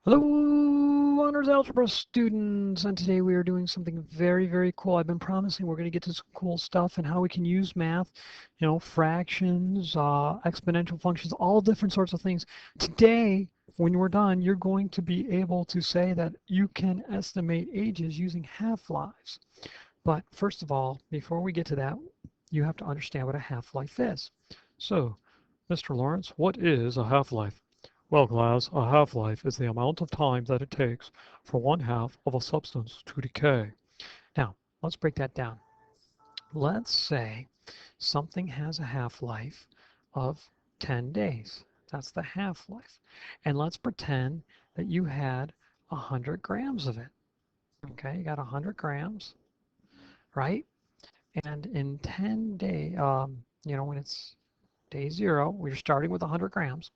Hello, Honors Algebra students, and today we are doing something very, very cool. I've been promising we're going to get to some cool stuff and how we can use math, fractions, exponential functions, all different sorts of things. Today, when we're done, you're going to be able to say that you can estimate ages using half-lives. But first of all, before we get to that, you have to understand what a half-life is. So, Mr. Lawrence, what is a half-life? Well, class, a half-life is the amount of time that it takes for one half of a substance to decay. Now, let's break that down. Let's say something has a half-life of 10 days. That's the half-life. And let's pretend that you had 100 grams of it. Okay, you got 100 grams, right? And in 10 days, when it's day zero, we're starting with 100 grams.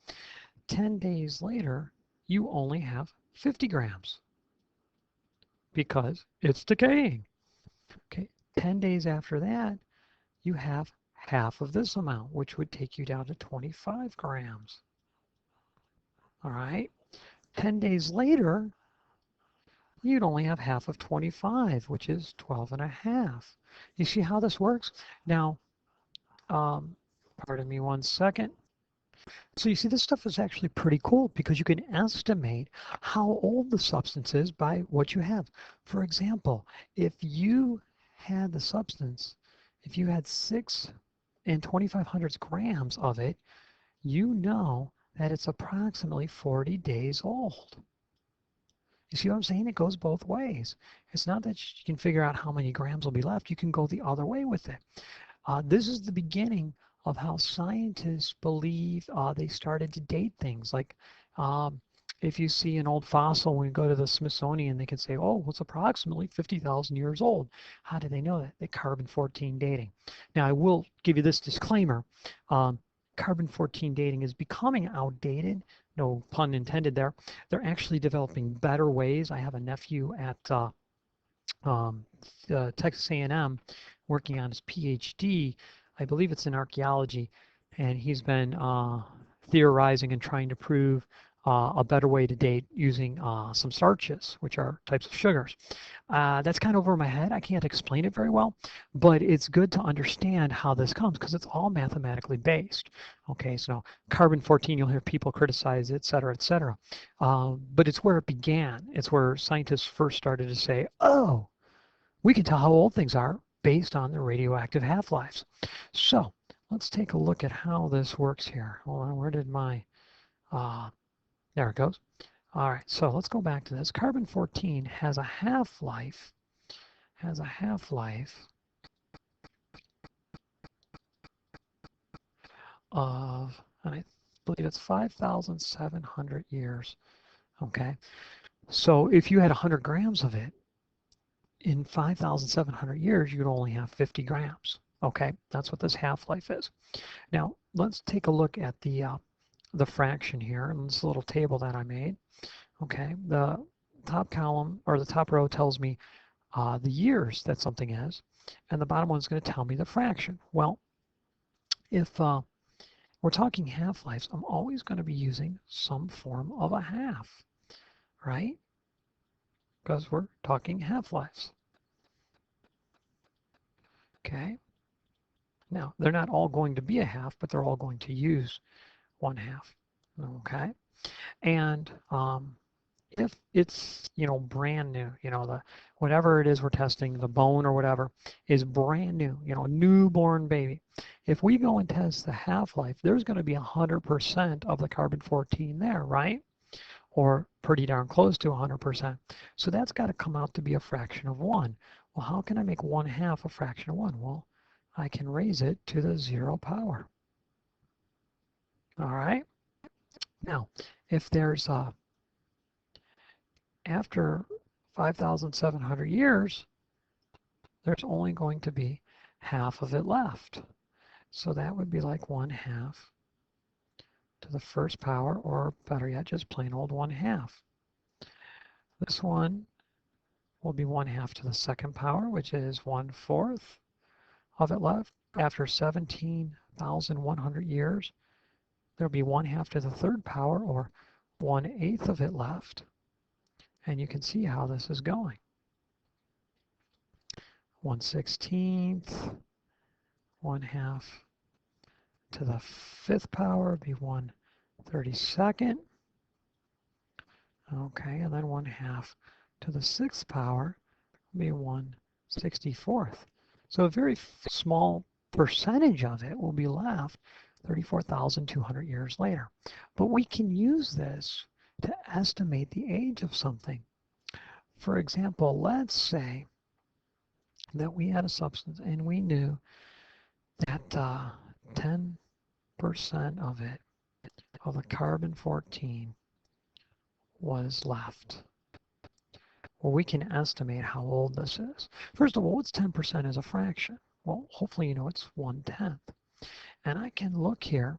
10 days later, you only have 50 grams because it's decaying. Okay, 10 days after that, you have half of this amount, which would take you down to 25 grams. All right, 10 days later, you'd only have half of 25, which is 12 and a half. You see how this works? Now, pardon me one second. So you see, this stuff is actually pretty cool because you can estimate how old the substance is by what you have. For example, if you had the substance, if you had 6 and 2500 grams of it, you know that it's approximately 40 days old. You see what I'm saying? It goes both ways. It's not that you can figure out how many grams will be left. You can go the other way with it. This is the beginning of how scientists believe they started to date things. Like if you see an old fossil when you go to the Smithsonian, they can say, oh, it's approximately 50,000 years old. How do they know that? They carbon-14 dating. Now, I will give you this disclaimer. Carbon-14 dating is becoming outdated. No pun intended there. They're actually developing better ways. I have a nephew at Texas A&M working on his PhD. I believe it's in archaeology, and he's been theorizing and trying to prove a better way to date using some starches, which are types of sugars. That's kind of over my head. I can't explain it very well, but it's good to understand how this comes because it's all mathematically based. Okay, so carbon-14, you'll hear people criticize it, et cetera, et cetera. But it's where it began. It's where scientists first started to say, oh, we can tell how old things are based on their radioactive half-lives. So let's take a look at how this works here. Hold on, where did my, there it goes. All right, so let's go back to this. Carbon-14 has a half-life, of, and I believe it's 5,700 years, okay? So if you had 100 grams of it, in 5,700 years, you'd only have 50 grams. Okay, that's what this half-life is. Now, let's take a look at the fraction here in this little table that I made. Okay, the top column or the top row tells me the years that something is, and the bottom one is going to tell me the fraction. Well, if we're talking half-lives, I'm always going to be using some form of a half, right? Because we're talking half-lives. Okay. Now, they're not all going to be a half, but they're all going to use 1/2. Okay. And if it's, brand new, the whatever it is we're testing, the bone or whatever is brand new, newborn baby. If we go and test the half-life, there's going to be 100% of the carbon-14 there, right? Or pretty darn close to 100%. So that's got to come out to be a fraction of 1. Well, how can I make 1/2 a fraction of 1? Well, I can raise it to the 0 power. All right. Now, if there's after 5,700 years, there's only going to be half of it left. So that would be like 1/2 to the first power, or better yet, just plain old 1/2. This one will be 1/2 to the second power, which is 1/4 of it left. After 17,100 years, there'll be 1/2 to the third power, or 1/8 of it left. And you can see how this is going. 1/16, 1/2 to the 5th power would be 1/32nd. Okay, and then 1/2 to the 6th power would be 1/64th. So a very small percentage of it will be left 34,200 years later. But we can use this to estimate the age of something. For example, let's say that we had a substance and we knew that 10% of it, of the carbon-14, was left. Well, we can estimate how old this is. First of all, what's 10% as a fraction? Well, hopefully you know it's 1/10. And I can look here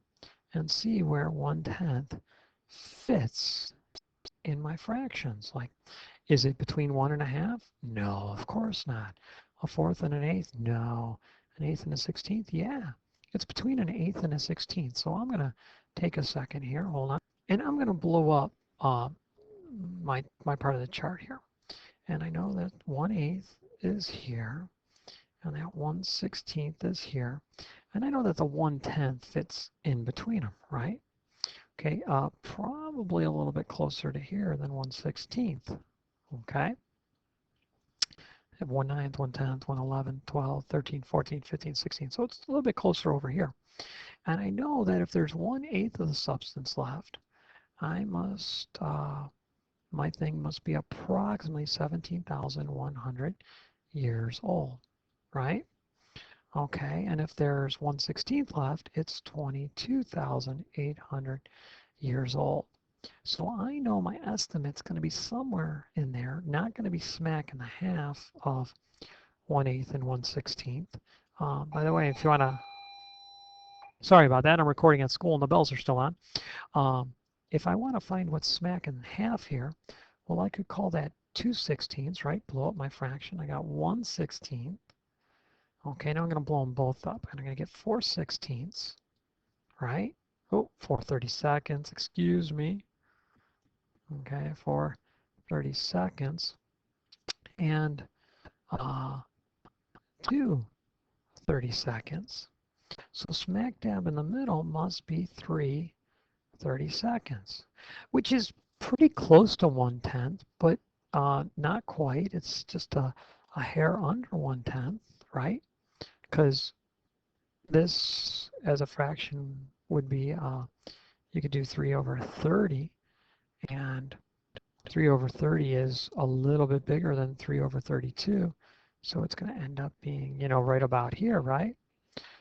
and see where 1/10 fits in my fractions. Like, is it between 1 and 1/2? No, of course not. 1/4 and 1/8? No. 1/8 and 1/16? Yeah. It's between 1/8 and 1/16. So I'm going to take a second here, hold on, and I'm going to blow up my part of the chart here. And I know that 1/8 is here, and that 1/16 is here. And I know that the 1/10 fits in between them, right? Okay, probably a little bit closer to here than 1/16. Okay. I have 1/9, 1/10, 1/11, 12, 13, 14, 15, 16. So it's a little bit closer over here. And I know that if there's 1/8 of the substance left, I must, my thing must be approximately 17,100 years old, right? Okay, and if there's 1/16 left, it's 22,800 years old. So I know my estimate's going to be somewhere in there, not going to be smack in the half of 1/8 and 1/16. By the way, if you want to, sorry about that, I'm recording at school and the bells are still on. If I want to find what's smack in half here, well, I could call that 2/16, right? Blow up my fraction. I got 1/16. Okay, now I'm going to blow them both up, and I'm going to get 4/16, right? Oh, 4/32, excuse me. Okay, 4/32, and 2/32. So smack dab in the middle must be 3/32, which is pretty close to 1/10, but not quite. It's just a hair under 1/10, right? Because this as a fraction would be, you could do 3/30, and 3/30 is a little bit bigger than 3/32. So it's going to end up being, right about here, right?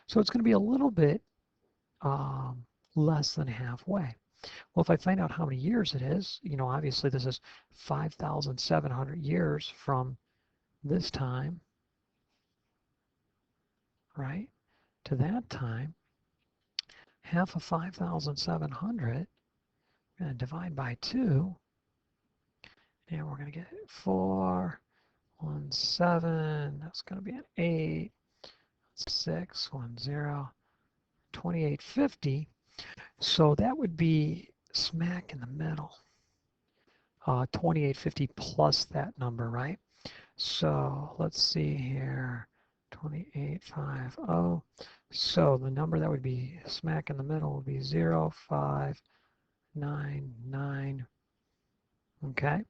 So it's going to be a little bit less than halfway. Well, if I find out how many years it is, obviously this is 5,700 years from this time, right, to that time. Half of 5,700, we're going to divide by 2, and we're going to get 4, 1, 7, that's going to be an 8, 6, 1, 0, 2850. So that would be smack in the middle. 2850 plus that number, right? So let's see here, 2850. So the number that would be smack in the middle would be 0599. Okay.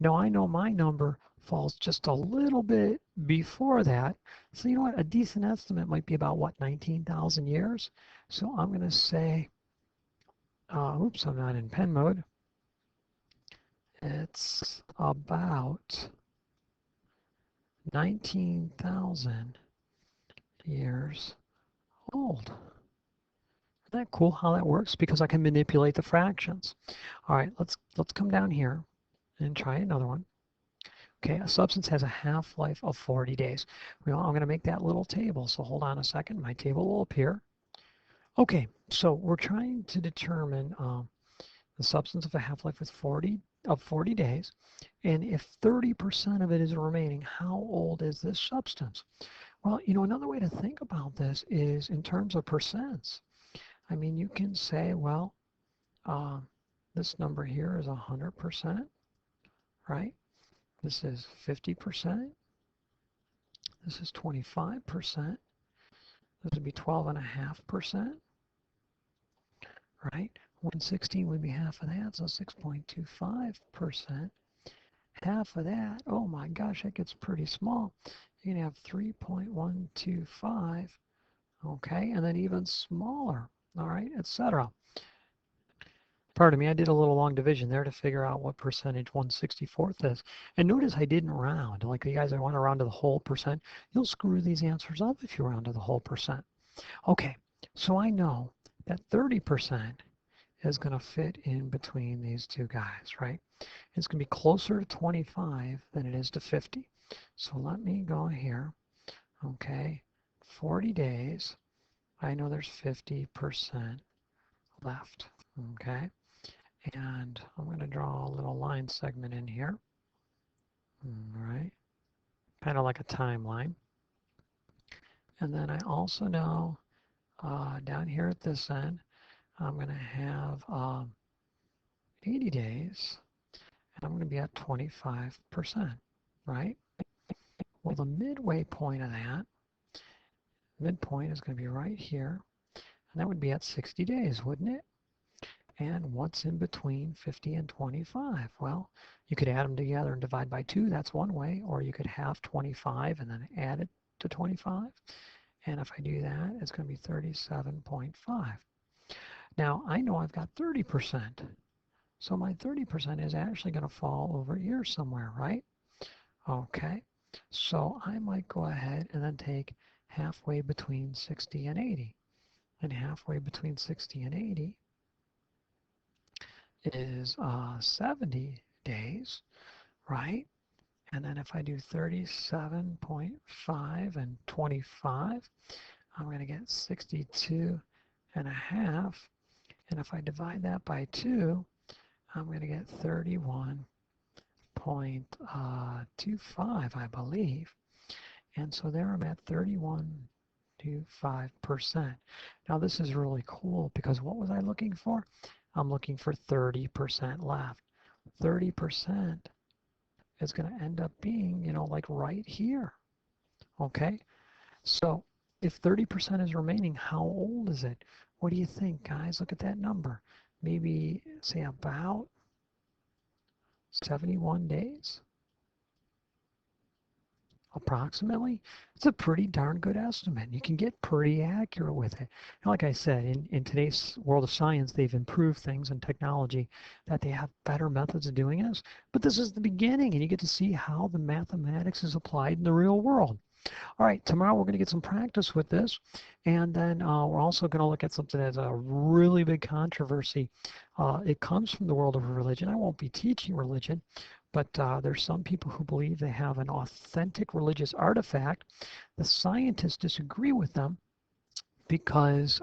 Now I know my number falls just a little bit before that. So you know what? A decent estimate might be about, what, 19,000 years? So I'm going to say, oops, I'm not in pen mode. It's about 19,000 years old. Isn't that cool how that works? Because I can manipulate the fractions. All right, let's come down here and try another one. Okay, a substance has a half-life of 40 days. Well, I'm going to make that little table, so hold on a second. My table will appear. Okay, so we're trying to determine the substance of a half-life with 40 days, and if 30% of it is remaining, how old is this substance? Well, another way to think about this is in terms of percents. I mean, you can say, well, this number here is 100%, right? This is 50%. This is 25%. This would be 12.5%, right? 116 would be half of that, so 6.25%. Half of that, oh my gosh, that gets pretty small. You're going to have 3.125, okay, and then even smaller, all right, etc. Pardon me, I did a little long division there to figure out what percentage 1/64th is. And notice I didn't round. Like you guys, I want to round to the whole percent. You'll screw these answers up if you round to the whole percent. Okay, so I know that 30% is going to fit in between these two guys, right? It's going to be closer to 25 than it is to 50. So let me go here. Okay, 40 days. I know there's 50% left. Okay, and I'm going to draw a little line segment in here. All right, kind of like a timeline. And then I also know down here at this end, I'm going to have 80 days, and I'm going to be at 25%, right? Well, the midway point of that, midpoint is going to be right here, and that would be at 60 days, wouldn't it? And what's in between 50 and 25? Well, you could add them together and divide by 2. That's one way. Or you could have 25 and then add it to 25. And if I do that, it's going to be 37.5. Now, I know I've got 30%. So my 30% is actually going to fall over here somewhere, right? Okay. So I might go ahead and then take halfway between 60 and 80. And halfway between 60 and 80 is 70 days, right? And then if I do 37.5 and 25, I'm going to get 62 and a half. And if I divide that by 2, I'm going to get 31.25, I believe. And so there I'm at 31.25%. Now this is really cool because what was I looking for? I'm looking for 30% left. 30% is going to end up being, you know, like right here. Okay? So if 30% is remaining, how old is it? What do you think, guys? Look at that number. Maybe, say, about 71 days? Approximately. It's a pretty darn good estimate. You can get pretty accurate with it. And like I said, in today's world of science, they've improved things in technology that they have better methods of doing this. But this is the beginning, and you get to see how the mathematics is applied in the real world. All right, tomorrow we're going to get some practice with this, and then we're also going to look at something that's a really big controversy. It comes from the world of religion. I won't be teaching religion, but there's some people who believe they have an authentic religious artifact. The scientists disagree with them because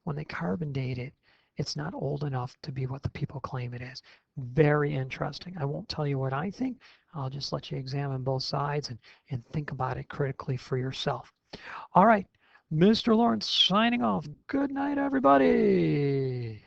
when they carbon date it, it's not old enough to be what the people claim it is. Very interesting. I won't tell you what I think. I'll just let you examine both sides and think about it critically for yourself. All right, Mr. Lawrence signing off. Good night, everybody.